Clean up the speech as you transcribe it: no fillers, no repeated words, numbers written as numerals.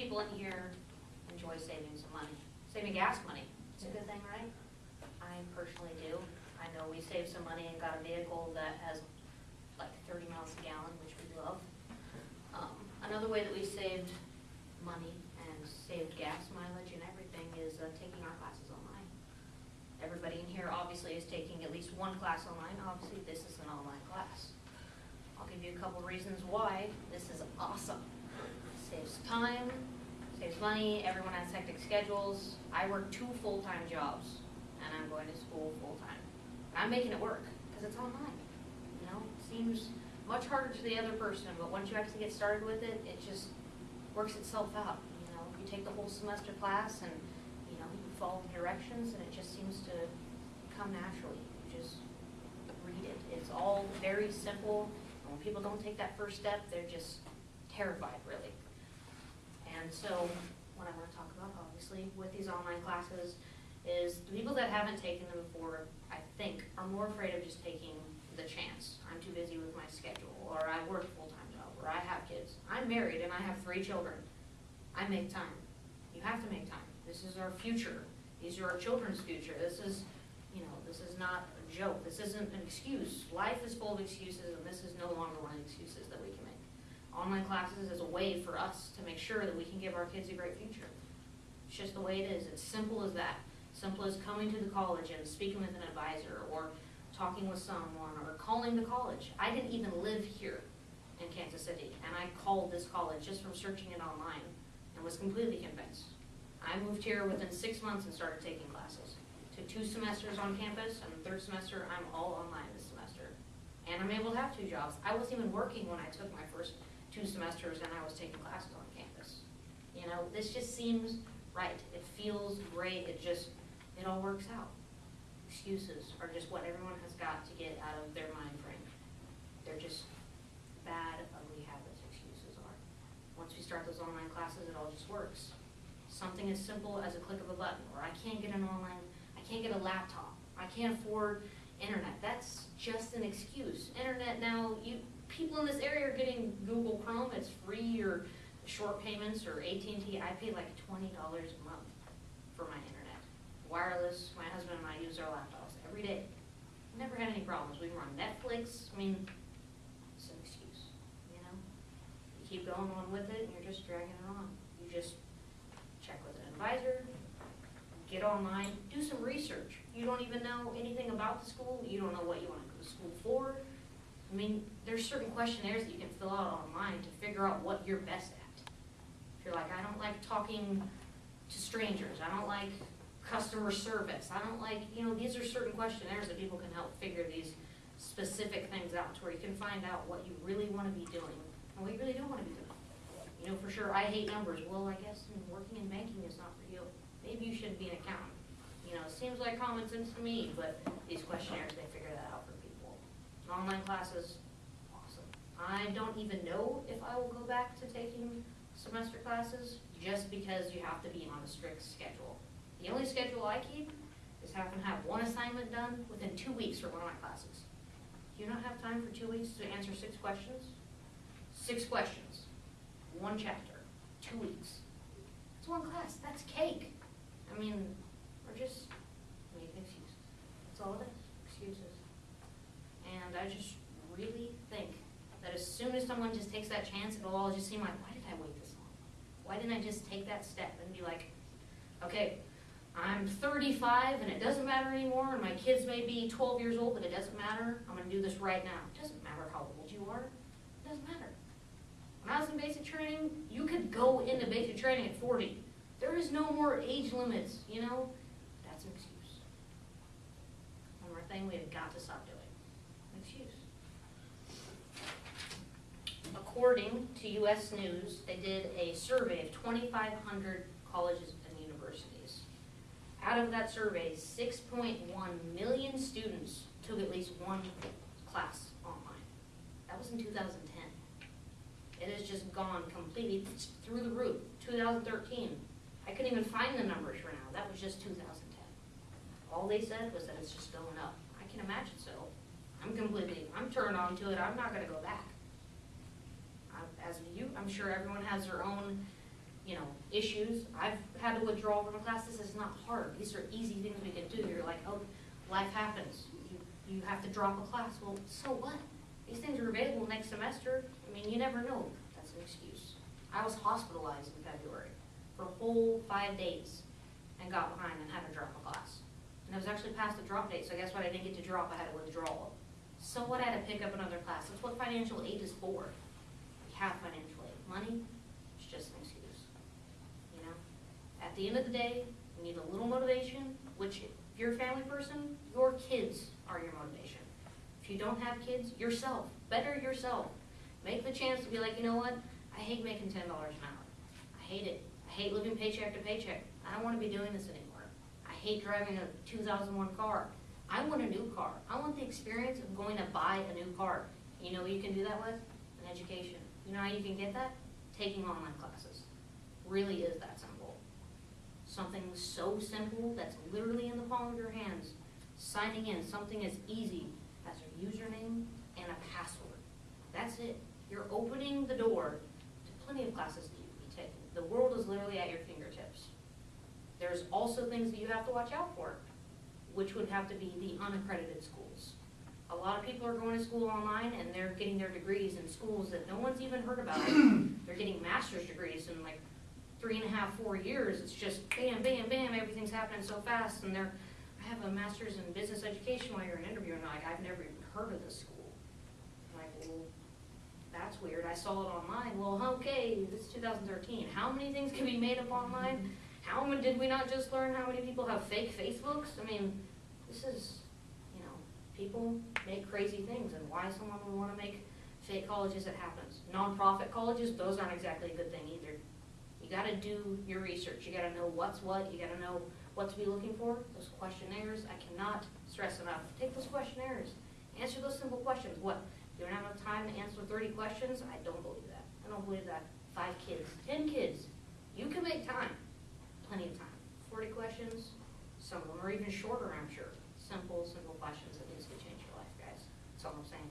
people in here enjoy saving some money, saving gas money. It's a good thing, right? I personally do. I know we saved some money and got a vehicle that has like 30 miles a gallon, which we love. Another way that we saved money and saved gas mileage and everything is taking our classes online. Everybody in here obviously is taking at least one class online. Obviously this is an online class. I'll give you a couple reasons why this is awesome. Saves time, saves money, everyone has hectic schedules. I work 2 full-time jobs and I'm going to school full-time. I'm making it work because it's online. You know, it seems much harder to the other person, but once you actually get started with it, it just works itself out. You know, you take the whole semester class and, you know, you follow the directions and it just seems to come naturally. You just read it. It's all very simple. And when people don't take that first step, they're just terrified, really. And so what I want to talk about, obviously, with these online classes is the people that haven't taken them before, I think, are more afraid of just taking the chance. I'm too busy with my schedule, or I work a full-time job, or I have kids. I'm married and I have 3 children. I make time. You have to make time. This is our future. These are our children's future. This is, you know, this is not a joke. This isn't an excuse. Life is full of excuses, and this is no longer one of the excuses that we can make. Online classes is a way for us to make sure that we can give our kids a great future. It's just the way it is. It's simple as that. Simple as coming to the college and speaking with an advisor, or talking with someone, or calling the college. I didn't even live here in Kansas City, and I called this college just from searching it online and was completely convinced. I moved here within 6 months and started taking classes. Took 2 semesters on campus, and the 3rd semester I'm all online this semester. And I'm able to have 2 jobs. I wasn't even working when I took my first 2 semesters and I was taking classes on campus. You know, this just seems right. It feels great. It all works out. Excuses are just what everyone has got to get out of their mind frame. They're just bad, ugly habits, excuses are. Once we start those online classes, it all just works. Something as simple as a click of a button, or I can't get an online, I can't get a laptop, I can't afford internet. That's just an excuse. Internet now, people in this area are getting Google Chrome. It's free, or short payments, or AT&T. I pay like $20 a month for my internet. Wireless, my husband and I use our laptops every day. Never had any problems. We can run Netflix. I mean, it's an excuse, you know? You keep going on with it and you're just dragging it on. You just check with an advisor, get online, do some research. You don't even know anything about the school. You don't know what you want to go to school for. I mean, there's certain questionnaires that you can fill out online to figure out what you're best at. If you're like, I don't like talking to strangers. I don't like customer service. I don't like, you know, these are certain questionnaires that people can help figure these specific things out, to where you can find out what you really want to be doing and what you really don't want to be doing. You know, for sure, I hate numbers. Well, I guess working in banking is not for you. Maybe you should be an accountant. You know, it seems like common sense to me, but these questionnaires, they figure that out for people. Online classes, awesome. I don't even know if I will go back to taking semester classes, just because you have to be on a strict schedule. The only schedule I keep is having to have one assignment done within 2 weeks for one of my classes. Do you not have time for 2 weeks to answer 6 questions? 6 questions, 1 chapter, 2 weeks. It's 1 class. That's cake. I mean, we're just making excuses. That's all it is, excuses. And I just really think that as soon as someone just takes that chance, it'll all just seem like, why did I wait this long? Why didn't I just take that step and be like, okay, I'm 35 and it doesn't matter anymore, and my kids may be 12 years old, but it doesn't matter. I'm going to do this right now. It doesn't matter how old you are. It doesn't matter. When I was in basic training, you could go into basic training at 40. There is no more age limits, you know? That's an excuse. One more thing we have got to stop doing. An excuse. According to U.S. News, they did a survey of 2,500 colleges and universities. Out of that survey, 6.1 million students took at least 1 class online. That was in 2010. It has just gone completely through the roof. 2013, I couldn't even find the numbers for now. That was just 2010. All they said was that it's just going up. I can imagine so. I'm turned on to it. I'm not going to go back. As you, I'm sure everyone has their own issues. I've had to withdraw from a class. This is not hard. These are easy things we can do. You're like, oh, life happens. You have to drop a class. Well, so what? These things are available next semester. I mean, you never know. That's an excuse. I was hospitalized in February for a whole 5 days and got behind and had to drop a class. And I was actually past the drop date, so guess what? I didn't get to drop. I had to withdraw. So what? I had to pick up another class. That's what financial aid is for. We have financial aid. Money, it's just an excuse. At the end of the day, we need a little motivation, which if you're a family person, your kids are your motivation. If you don't have kids, yourself. Better yourself. Make the chance to be like, you know what? I hate making $10 an hour. I hate it. I hate living paycheck to paycheck. I don't want to be doing this anymore. I hate driving a 2001 car. I want a new car. I want the experience of going to buy a new car. You know what you can do that with? An education. You know how you can get that? Taking online classes. Really is that simple. Something so simple that's literally in the palm of your hands. Signing in, something as easy as a username and a password. That's it. You're opening the door to plenty of classes that you can be taking. The world is literally at your fingertips. There's also things that you have to watch out for, which would have to be the unaccredited schools. A lot of people are going to school online and they're getting their degrees in schools that no one's even heard about. They're getting master's degrees in like 3.5, 4 years. It's just bam, bam, bam, everything's happening so fast. And I have a master's in business education while you're an interview, and like, I've never even heard of this school. I'm like, well, that's weird. I saw it online. Well, okay, this is 2013. How many things can be made up online? How many, did we not just learn how many people have fake Facebooks? I mean, this is, people make crazy things, and why someone would want to make fake colleges, it happens. Non-profit colleges, those aren't exactly a good thing either. You got to do your research. You got to know what's what. You got to know what to be looking for. Those questionnaires, I cannot stress enough. Take those questionnaires. Answer those simple questions. What? You don't have enough time to answer 30 questions? I don't believe that. I don't believe that. 5 kids, 10 kids. You can make time. Plenty of time. 40 questions. Some of them are even shorter, I'm sure. Simple questions that needs to change your life, guys. That's all I'm saying.